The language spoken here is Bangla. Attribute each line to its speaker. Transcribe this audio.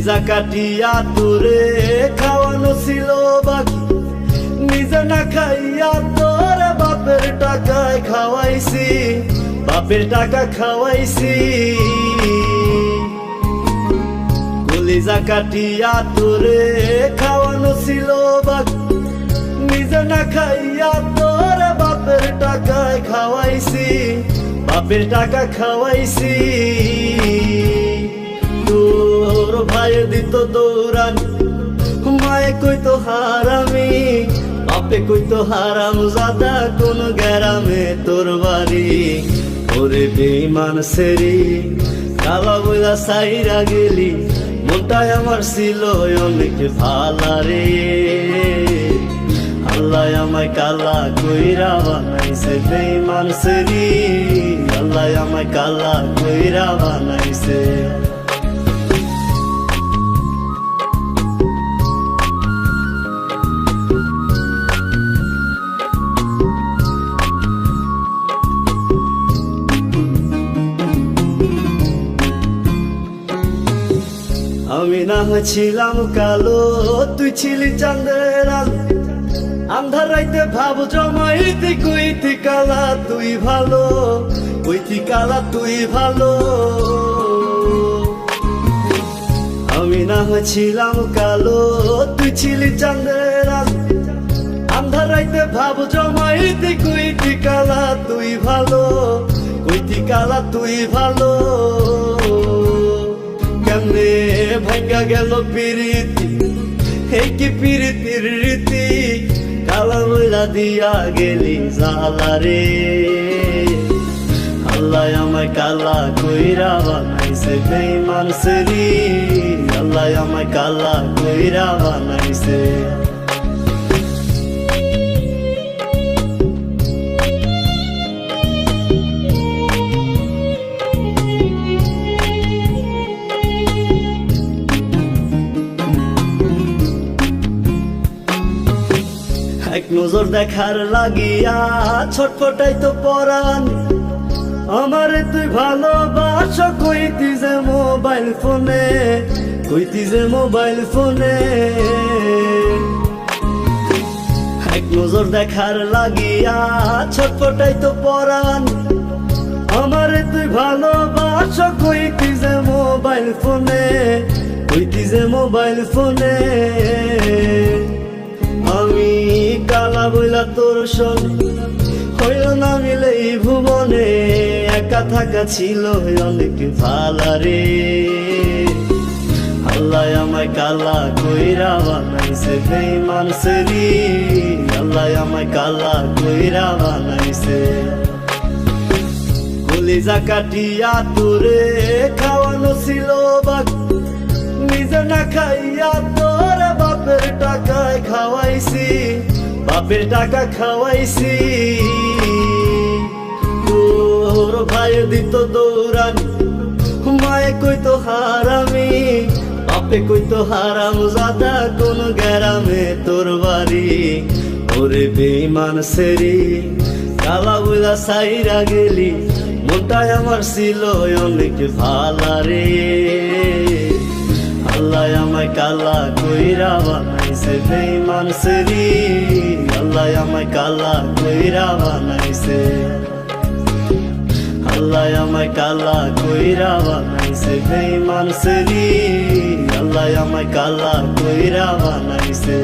Speaker 1: কলিজা কাটিয়া তোরে খাওয়ানো ছিল বাকি, নিজে না খাইয়া তোর বাপের টাকায় খাওয়াইছি, বাপের টাকা খাওয়াইছি। কলিজা কাটিয়া তোরে খাওয়ানো ছিল বাকি, নিজে না খাইয়া তোর বাপের টাকায় খাওয়াইছি, বাপের টাকা খাওয়াইছি। তোর ভাই দিত দৌড়ানি, মায়ে কইতো হারামি, বাপে কইতো হারাম জাদা, কোন গ্রামে তোর বাড়ি। ওরে বেঈমান সেরি কালা বইলা সাইরা গেলি, মনটাই আমার ছিল অনেক ভালা রে। আল্লাহ আমায় কালা কইরা বানাইছে বেঈমান সেরি, আল্লাহ আমায় কালা কইরা বানাইছে। আমি না হয়েছিলাম কালো, তুই ছিলি চাঁদের আলো, আন্ধার রাইতে ভাব জমাইতি, কইতি কালা তুই ভালো, কইতি কালা তুই ভালো। আমি না হয়েছিলাম কালো, তুই ছিলি চাঁদের আলো, আন্ধার রাইতে ভাব জমাইতি, কইতি কালা তুই ভালো, কইতি কালা তুই ভালো। কেমনে ভাঙ্গা গেল পিরিতি, এই কি পিরিতির রীতি, কালা বইলা দিয়া গেলি জালা রে। আল্লাহ আমায় কালা কইরা বানাইছে বেঈমান সেরি, আল্লাহ আমায় কালা কইরা বানাইছে। এক নজর দেখার লাগিয়া ছটফটাইতো পরাণ, আমারে তুই ভালোবাস কইতি যে মোবাইল ফোনে, কইতি যে মোবাইল ফোনে। এক নজর দেখার লাগিয়া ছটফটাইতো পরাণ, আমারে তুই ভালোবাস কইতি যে মোবাইল ফোনে, কইতি যে মোবাইল ফোনে। আমি কালা বইলা তোর সনে হইল না মিলে এই ভুবনে, একা থাকা ছিল অনেক ভালা রে। আল্লাহ আমায় কালা কইরা বানাইছে বেঈমান সেরি, আল্লাহ আমায় কালা কইরা বানাইছে। কলিজা কাটিয়া তোরে খাওয়ানো ছিল বাকি, নিজে না খাইয়া তোর বাপের টাকায় খাওয়াইছি, বাপের টাকা খাওয়াইছি। তোর ভাই দিত দৌড়ানি, মায়ে কইতো হারামি, বাপে কইতো হারাম জাদা, কোন গ্রামে তোর বাড়ি। ওরে বেঈমান সেরি কালা বইলা সাইরা গেলি, মনটাই আমার ছিল অনেক ভালা রে। আল্লাহ আমায় কালা কইরা বানাইছে বেঈমান সেরি, আল্লাহ আমায় কালা কইরা বানাইছে। আল্লাহ আমায় কালা কইরা বানাইছে বেঈমান সেরি, আল্লাহ আমায় কালা কইরা বানাইছে।